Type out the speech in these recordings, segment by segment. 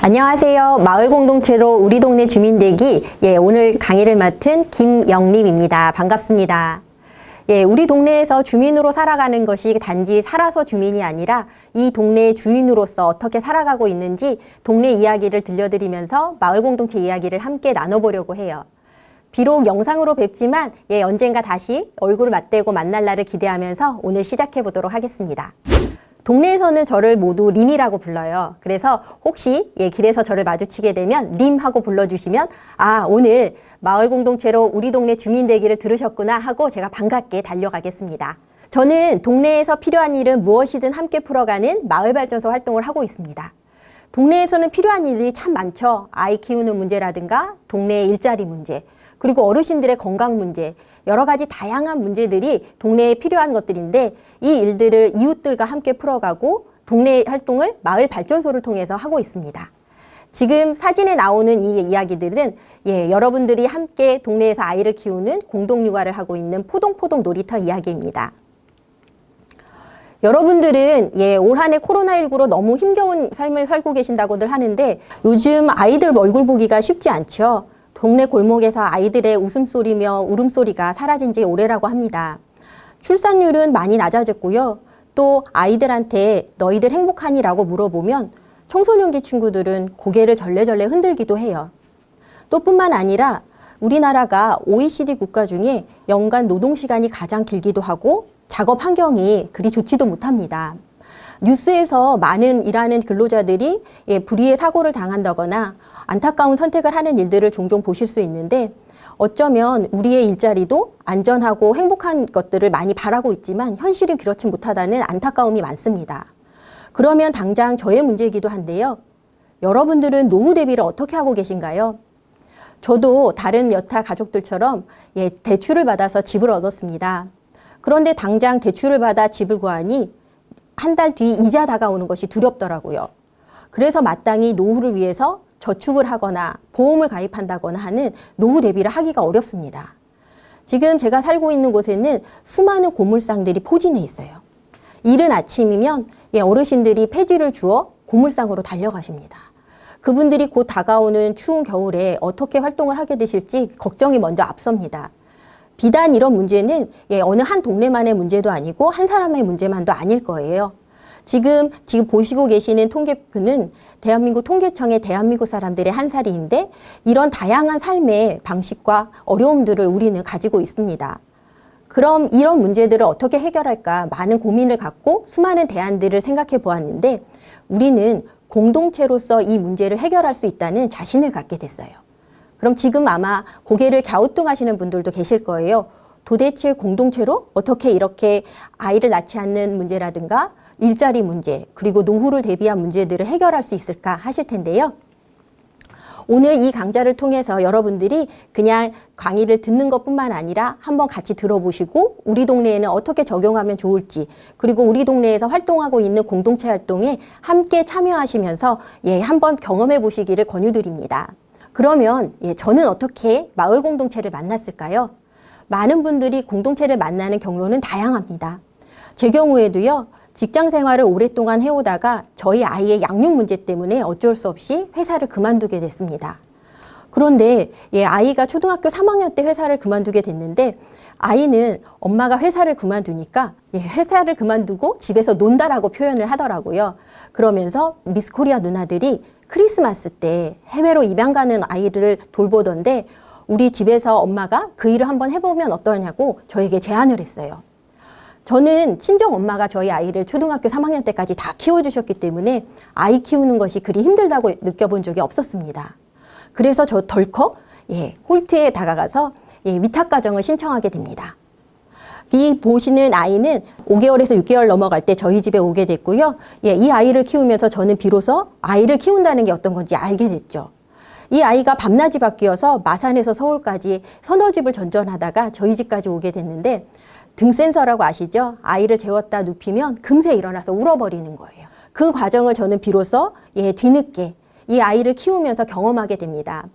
안녕하세요. 마을 공동체로 우리 동네 주민 되기 오늘 강의를 맡은 김영림입니다. 반갑습니다. 우리 동네에서 주민으로 살아가는 것이 단지 살아서 주민이 아니라 이 동네의 주인으로서 어떻게 살아가고 있는지 동네 이야기를 들려드리면서 마을 공동체 이야기를 함께 나눠보려고 해요. 비록 영상으로 뵙지만 언젠가 다시 얼굴을 맞대고 만날 날을 기대하면서 오늘 시작해 보도록 하겠습니다. 동네에서는 저를 모두 림이라고 불러요. 그래서 혹시 길에서 저를 마주치게 되면 림 하고 불러주시면 오늘 마을 공동체로 우리 동네 주민 되기를 들으셨구나 하고 제가 반갑게 달려가겠습니다. 저는 동네에서 필요한 일은 무엇이든 함께 풀어가는 마을발전소 활동을 하고 있습니다. 동네에서는 필요한 일이 참 많죠. 아이 키우는 문제라든가 동네의 일자리 문제, 그리고 어르신들의 건강 문제, 여러 가지 다양한 문제들이 동네에 필요한 것들인데 이 일들을 이웃들과 함께 풀어가고 동네 활동을 마을 발전소를 통해서 하고 있습니다. 지금 사진에 나오는 이 이야기들은 여러분들이 함께 동네에서 아이를 키우는 공동육아를 하고 있는 포동포동 놀이터 이야기입니다. 여러분들은 올 한 해 코로나19로 너무 힘겨운 삶을 살고 계신다고들 하는데 요즘 아이들 얼굴 보기가 쉽지 않죠. 동네 골목에서 아이들의 웃음소리며 울음소리가 사라진 지 오래라고 합니다. 출산율은 많이 낮아졌고요. 또 아이들한테 너희들 행복하니? 라고 물어보면 청소년기 친구들은 고개를 절레절레 흔들기도 해요. 또 뿐만 아니라 우리나라가 OECD 국가 중에 연간 노동시간이 가장 길기도 하고 작업 환경이 그리 좋지도 못합니다. 뉴스에서 많은 일하는 근로자들이 불의의 사고를 당한다거나 안타까운 선택을 하는 일들을 종종 보실 수 있는데 어쩌면 우리의 일자리도 안전하고 행복한 것들을 많이 바라고 있지만 현실은 그렇지 못하다는 안타까움이 많습니다. 그러면 당장 저의 문제이기도 한데요. 여러분들은 노후 대비를 어떻게 하고 계신가요? 저도 다른 여타 가족들처럼 대출을 받아서 집을 얻었습니다. 그런데 당장 대출을 받아 집을 구하니 한 달 뒤 이자 다가오는 것이 두렵더라고요. 그래서 마땅히 노후를 위해서 저축을 하거나 보험을 가입한다거나 하는 노후 대비를 하기가 어렵습니다. 지금 제가 살고 있는 곳에는 수많은 고물상들이 포진해 있어요. 이른 아침이면 어르신들이 폐지를 주워 고물상으로 달려가십니다. 그분들이 곧 다가오는 추운 겨울에 어떻게 활동을 하게 되실지 걱정이 먼저 앞섭니다. 비단 이런 문제는 어느 한 동네만의 문제도 아니고 한 사람의 문제만도 아닐 거예요. 지금 보시고 계시는 통계표는 대한민국 통계청의 대한민국 사람들의 한 사리인데 이런 다양한 삶의 방식과 어려움들을 우리는 가지고 있습니다. 그럼 이런 문제들을 어떻게 해결할까 많은 고민을 갖고 수많은 대안들을 생각해 보았는데 우리는 공동체로서 이 문제를 해결할 수 있다는 자신을 갖게 됐어요. 그럼 지금 아마 고개를 갸우뚱하시는 분들도 계실 거예요. 도대체 공동체로 어떻게 이렇게 아이를 낳지 않는 문제라든가 일자리 문제, 그리고 노후를 대비한 문제들을 해결할 수 있을까 하실 텐데요. 오늘 이 강좌를 통해서 여러분들이 그냥 강의를 듣는 것뿐만 아니라 한번 같이 들어보시고 우리 동네에는 어떻게 적용하면 좋을지, 그리고 우리 동네에서 활동하고 있는 공동체 활동에 함께 참여하시면서 한번 경험해 보시기를 권유드립니다. 그러면 저는 어떻게 마을 공동체를 만났을까요? 많은 분들이 공동체를 만나는 경로는 다양합니다. 제 경우에도요. 직장 생활을 오랫동안 해오다가 저희 아이의 양육 문제 때문에 어쩔 수 없이 회사를 그만두게 됐습니다. 그런데 아이가 초등학교 3학년 때 회사를 그만두게 됐는데 아이는 엄마가 회사를 그만두니까 회사를 그만두고 집에서 논다라고 표현을 하더라고요. 그러면서 미스 코리아 누나들이 크리스마스 때 해외로 입양 가는 아이를 돌보던데 우리 집에서 엄마가 그 일을 한번 해보면 어떠냐고 저에게 제안을 했어요. 저는 친정 엄마가 저희 아이를 초등학교 3학년 때까지 다 키워주셨기 때문에 아이 키우는 것이 그리 힘들다고 느껴본 적이 없었습니다. 그래서 저 덜컥 홀트에 다가가서 위탁가정을 신청하게 됩니다. 이 보시는 아이는 5개월에서 6개월 넘어갈 때 저희 집에 오게 됐고요. 이 아이를 키우면서 저는 비로소 아이를 키운다는 게 어떤 건지 알게 됐죠. 이 아이가 밤낮이 바뀌어서 마산에서 서울까지 서너 집을 전전하다가 저희 집까지 오게 됐는데 등 센서라고 아시죠? 아이를 재웠다 눕히면 금세 일어나서 울어버리는 거예요. 그 과정을 저는 비로소 뒤늦게 이 아이를 키우면서 경험하게 됩니다.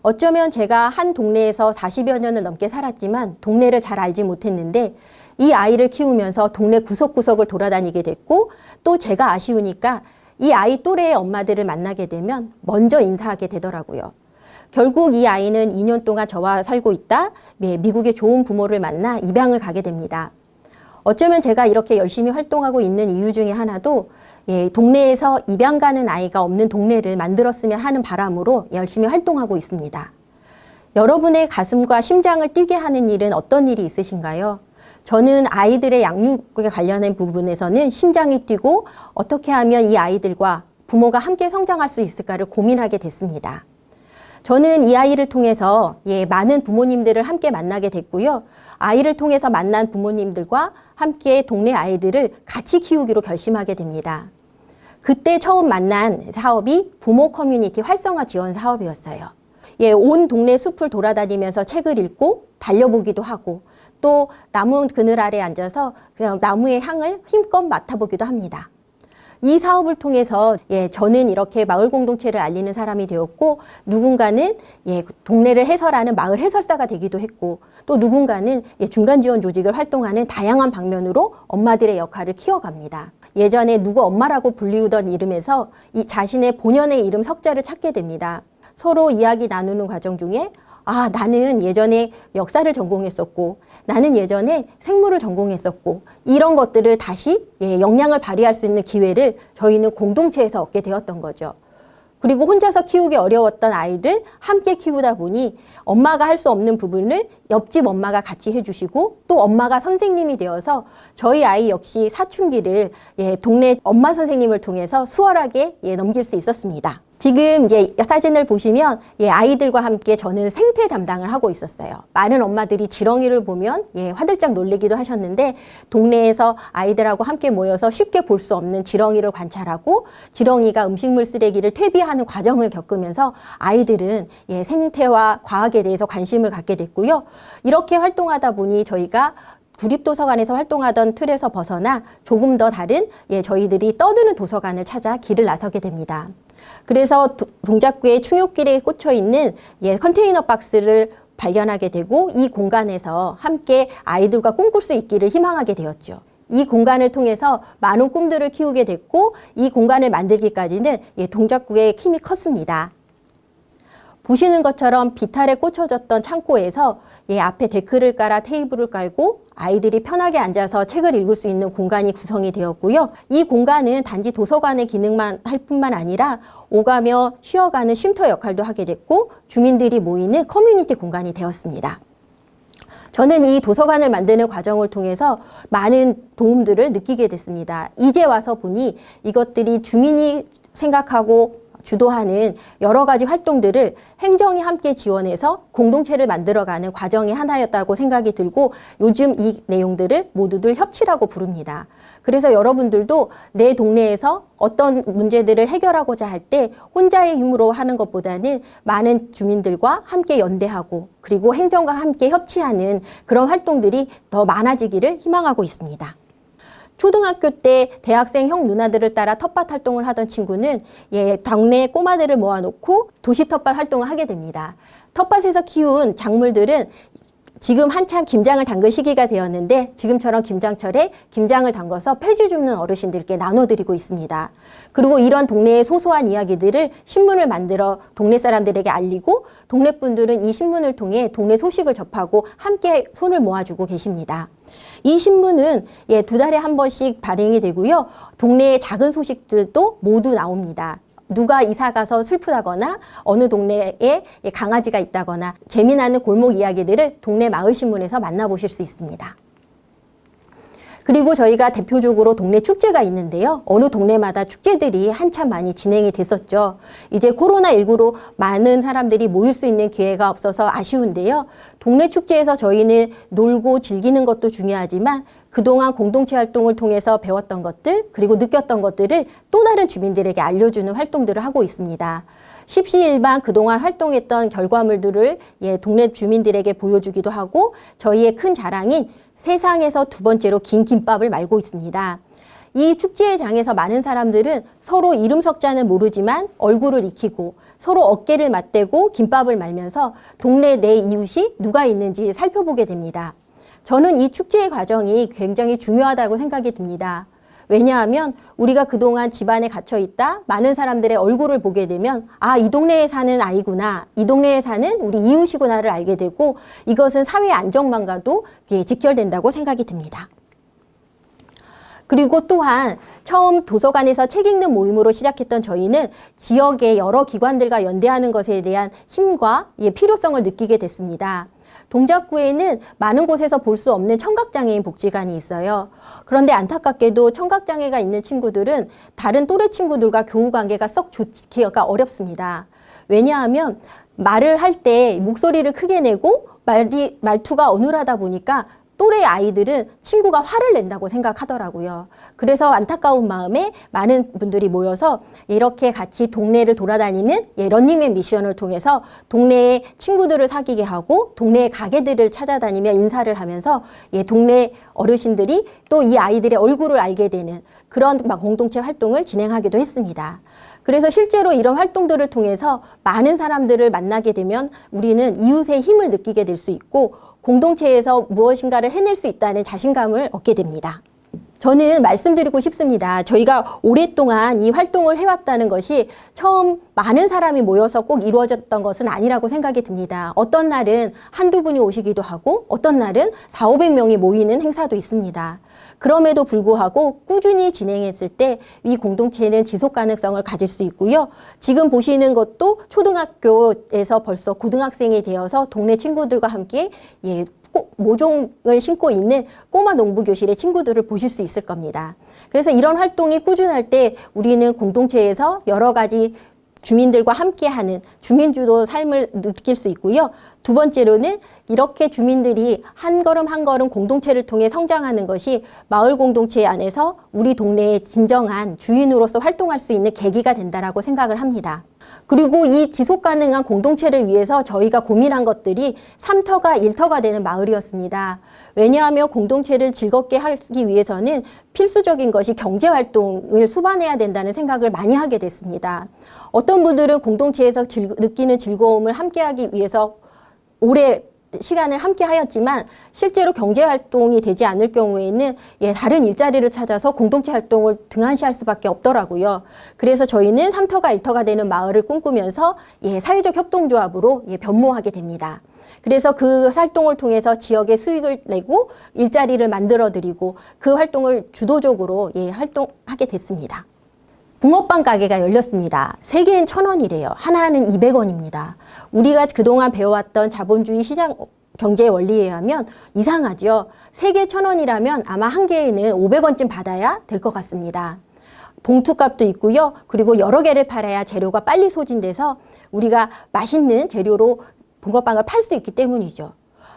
어쩌면 제가 한 동네에서 40여 년을 넘게 살았지만 동네를 잘 알지 못했는데 이 아이를 키우면서 동네 구석구석을 돌아다니게 됐고 또 제가 아쉬우니까 이 아이 또래의 엄마들을 만나게 되면 먼저 인사하게 되더라고요. 결국 이 아이는 2년 동안 저와 살고 있다 미국의 좋은 부모를 만나 입양을 가게 됩니다. 어쩌면 제가 이렇게 열심히 활동하고 있는 이유 중에 하나도 동네에서 입양 가는 아이가 없는 동네를 만들었으면 하는 바람으로 열심히 활동하고 있습니다. 여러분의 가슴과 심장을 뛰게 하는 일은 어떤 일이 있으신가요? 저는 아이들의 양육에 관련된 부분에서는 심장이 뛰고 어떻게 하면 이 아이들과 부모가 함께 성장할 수 있을까를 고민하게 됐습니다. 저는 이 아이를 통해서 많은 부모님들을 함께 만나게 됐고요. 아이를 통해서 만난 부모님들과 함께 동네 아이들을 같이 키우기로 결심하게 됩니다. 그때 처음 만난 사업이 부모 커뮤니티 활성화 지원 사업이었어요. 온 동네 숲을 돌아다니면서 책을 읽고 달려보기도 하고 또 나무 그늘 아래 앉아서 나무의 향을 힘껏 맡아보기도 합니다. 이 사업을 통해서 저는 이렇게 마을 공동체를 알리는 사람이 되었고 누군가는 동네를 해설하는 마을 해설사가 되기도 했고 또 누군가는 중간 지원 조직을 활동하는 다양한 방면으로 엄마들의 역할을 키워갑니다. 예전에 누구 엄마라고 불리우던 이름에서 이 자신의 본연의 이름 석자를 찾게 됩니다. 서로 이야기 나누는 과정 중에 나는 예전에 역사를 전공했었고 나는 예전에 생물을 전공했었고 이런 것들을 다시 역량을 발휘할 수 있는 기회를 저희는 공동체에서 얻게 되었던 거죠. 그리고 혼자서 키우기 어려웠던 아이를 함께 키우다 보니 엄마가 할 수 없는 부분을 옆집 엄마가 같이 해주시고 또 엄마가 선생님이 되어서 저희 아이 역시 사춘기를 동네 엄마 선생님을 통해서 수월하게 넘길 수 있었습니다. 지금 이제 사진을 보시면 아이들과 함께 저는 생태 담당을 하고 있었어요. 많은 엄마들이 지렁이를 보면 화들짝 놀래기도 하셨는데 동네에서 아이들하고 함께 모여서 쉽게 볼 수 없는 지렁이를 관찰하고 지렁이가 음식물 쓰레기를 퇴비하는 과정을 겪으면서 아이들은 생태와 과학에 대해서 관심을 갖게 됐고요. 이렇게 활동하다 보니 저희가 구립도서관에서 활동하던 틀에서 벗어나 조금 더 다른 저희들이 떠드는 도서관을 찾아 길을 나서게 됩니다. 그래서 동작구의 충육길에 꽂혀 있는 컨테이너 박스를 발견하게 되고 이 공간에서 함께 아이들과 꿈꿀 수 있기를 희망하게 되었죠. 이 공간을 통해서 많은 꿈들을 키우게 됐고 이 공간을 만들기까지는 동작구의 힘이 컸습니다. 보시는 것처럼 비탈에 꽂혀졌던 창고에서 앞에 데크를 깔아 테이블을 깔고 아이들이 편하게 앉아서 책을 읽을 수 있는 공간이 구성이 되었고요. 이 공간은 단지 도서관의 기능만 할 뿐만 아니라 오가며 쉬어가는 쉼터 역할도 하게 됐고 주민들이 모이는 커뮤니티 공간이 되었습니다. 저는 이 도서관을 만드는 과정을 통해서 많은 도움들을 느끼게 됐습니다. 이제 와서 보니 이것들이 주민이 생각하고 주도하는 여러 가지 활동들을 행정이 함께 지원해서 공동체를 만들어가는 과정의 하나였다고 생각이 들고 요즘 이 내용들을 모두들 협치라고 부릅니다. 그래서 여러분들도 내 동네에서 어떤 문제들을 해결하고자 할 때 혼자의 힘으로 하는 것보다는 많은 주민들과 함께 연대하고 그리고 행정과 함께 협치하는 그런 활동들이 더 많아지기를 희망하고 있습니다. 초등학교 때 대학생 형 누나들을 따라 텃밭 활동을 하던 친구는 동네 꼬마들을 모아놓고 도시 텃밭 활동을 하게 됩니다. 텃밭에서 키운 작물들은 지금 한참 김장을 담글 시기가 되었는데 지금처럼 김장철에 김장을 담궈서 폐지 줍는 어르신들께 나눠드리고 있습니다. 그리고 이런 동네의 소소한 이야기들을 신문을 만들어 동네 사람들에게 알리고 동네 분들은 이 신문을 통해 동네 소식을 접하고 함께 손을 모아주고 계십니다. 이 신문은 2달에 한 번씩 발행이 되고요. 동네의 작은 소식들도 모두 나옵니다. 누가 이사 가서 슬프다거나 어느 동네에 강아지가 있다거나 재미나는 골목 이야기들을 동네 마을신문에서 만나보실 수 있습니다. 그리고 저희가 대표적으로 동네 축제가 있는데요. 어느 동네마다 축제들이 한참 많이 진행이 됐었죠. 이제 코로나19로 많은 사람들이 모일 수 있는 기회가 없어서 아쉬운데요. 동네 축제에서 저희는 놀고 즐기는 것도 중요하지만 그동안 공동체 활동을 통해서 배웠던 것들 그리고 느꼈던 것들을 또 다른 주민들에게 알려주는 활동들을 하고 있습니다. 십시일반 그동안 활동했던 결과물들을 동네 주민들에게 보여주기도 하고 저희의 큰 자랑인 세상에서 2번째로 긴 김밥을 말고 있습니다. 이 축제의 장에서 많은 사람들은 서로 이름 석자는 모르지만 얼굴을 익히고 서로 어깨를 맞대고 김밥을 말면서 동네 내 이웃이 누가 있는지 살펴보게 됩니다. 저는 이 축제의 과정이 굉장히 중요하다고 생각이 듭니다. 왜냐하면 우리가 그동안 집안에 gat혀 있다 많은 사람들의 얼굴을 보게 되면 아, 이 동네에 사는 아이구나, 이 동네에 사는 우리 이웃이구나를 알게 되고 이것은 사회 안정망과도 직결된다고 생각이 듭니다. 그리고 또한 처음 도서관에서 책 읽는 모임으로 시작했던 저희는 지역의 여러 기관들과 연대하는 것에 대한 힘과 필요성을 느끼게 됐습니다. 동작구에는 많은 곳에서 볼 수 없는 청각장애인 복지관이 있어요. 그런데 안타깝게도 청각장애가 있는 친구들은 다른 또래 친구들과 교우 관계가 썩 좋기가 어렵습니다. 왜냐하면 말을 할 때 목소리를 크게 내고 말투가 어눌하다 보니까 또래 아이들은 친구가 화를 낸다고 생각하더라고요. 그래서 안타까운 마음에 많은 분들이 모여서 이렇게 같이 동네를 돌아다니는 런닝맨 미션을 통해서 동네의 친구들을 사귀게 하고 동네의 가게들을 찾아다니며 인사를 하면서 동네 어르신들이 또 이 아이들의 얼굴을 알게 되는 그런 공동체 활동을 진행하기도 했습니다. 그래서 실제로 이런 활동들을 통해서 많은 사람들을 만나게 되면 우리는 이웃의 힘을 느끼게 될 수 있고 공동체에서 무엇인가를 해낼 수 있다는 자신감을 얻게 됩니다. 저는 말씀드리고 싶습니다. 저희가 오랫동안 이 활동을 해왔다는 것이 처음 많은 사람이 모여서 꼭 이루어졌던 것은 아니라고 생각이 듭니다. 어떤 날은 한두 분이 오시기도 하고 어떤 날은 400~500명이 모이는 행사도 있습니다. 그럼에도 불구하고 꾸준히 진행했을 때 이 공동체는 지속 가능성을 가질 수 있고요. 지금 보시는 것도 초등학교에서 벌써 고등학생이 되어서 동네 친구들과 함께 모종을 신고 있는 꼬마 농부교실의 친구들을 보실 수 있을 겁니다. 그래서 이런 활동이 꾸준할 때 우리는 공동체에서 여러 가지 주민들과 함께하는 주민주도 삶을 느낄 수 있고요. 두 번째로는 이렇게 주민들이 한 걸음 한 걸음 공동체를 통해 성장하는 것이 마을 공동체 안에서 우리 동네의 진정한 주인으로서 활동할 수 있는 계기가 된다라고 생각을 합니다. 그리고 이 지속 가능한 공동체를 위해서 저희가 고민한 것들이 3터가 1터가 되는 마을이었습니다. 왜냐하면 공동체를 즐겁게 하기 위해서는 필수적인 것이 경제활동을 수반해야 된다는 생각을 많이 하게 됐습니다. 어떤 분들은 공동체에서 느끼는 즐거움을 함께하기 위해서 오래 시간을 함께 하였지만 실제로 경제활동이 되지 않을 경우에는 다른 일자리를 찾아서 공동체 활동을 등한시할 수밖에 없더라고요. 그래서 저희는 3터가 1터가 되는 마을을 꿈꾸면서 사회적 협동조합으로 변모하게 됩니다. 그래서 그 활동을 통해서 지역에 수익을 내고 일자리를 만들어드리고 그 활동을 주도적으로 활동하게 됐습니다. 붕어빵 가게가 열렸습니다. 3개엔 1,000원이래요. 하나는 200원입니다. 우리가 그동안 배워왔던 자본주의 시장 경제의 원리에 의하면 이상하죠. 3개 1,000원이라면 아마 한 개에는 500원쯤 받아야 될 것 같습니다. 봉투값도 있고요. 그리고 여러 개를 팔아야 재료가 빨리 소진돼서 우리가 맛있는 재료로 붕어빵을 팔 수 있기 때문이죠.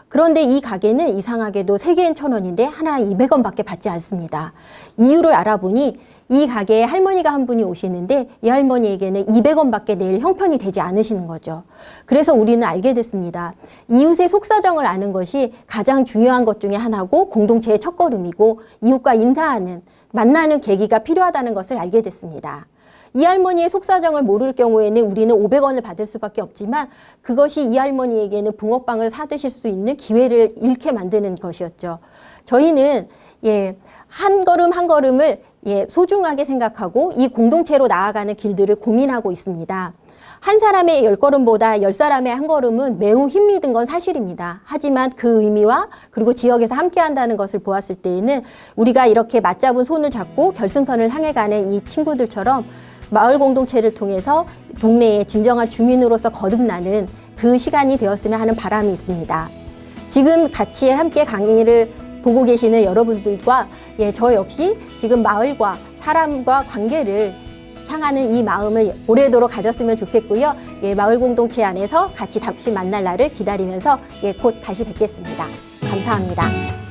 그런데 이 가게는 이상하게도 3개엔 1,000원인데 하나에 200원밖에 받지 않습니다. 이유를 알아보니 이 가게에 할머니가 한 분이 오시는데 이 할머니에게는 200원밖에 낼 형편이 되지 않으시는 거죠. 그래서 우리는 알게 됐습니다. 이웃의 속사정을 아는 것이 가장 중요한 것 중에 하나고 공동체의 첫걸음이고 이웃과 인사하는, 만나는 계기가 필요하다는 것을 알게 됐습니다. 이 할머니의 속사정을 모를 경우에는 우리는 500원을 받을 수밖에 없지만 그것이 이 할머니에게는 붕어빵을 사드실 수 있는 기회를 잃게 만드는 것이었죠. 저희는 한 걸음 한 걸음을 소중하게 생각하고 이 공동체로 나아가는 길들을 고민하고 있습니다. 한 사람의 10걸음보다 10사람의 한 걸음은 매우 힘이 든 건 사실입니다. 하지만 그 의미와 그리고 지역에서 함께 한다는 것을 보았을 때에는 우리가 이렇게 맞잡은 손을 잡고 결승선을 향해 가는 이 친구들처럼 마을 공동체를 통해서 동네의 진정한 주민으로서 거듭나는 그 시간이 되었으면 하는 바람이 있습니다. 지금 같이 함께 강의를 보고 계시는 여러분들과 저 역시 지금 마을과 사람과 관계를 향하는 이 마음을 오래도록 가졌으면 좋겠고요. 마을 공동체 안에서 같이 다시 만날 날을 기다리면서 곧 다시 뵙겠습니다. 감사합니다.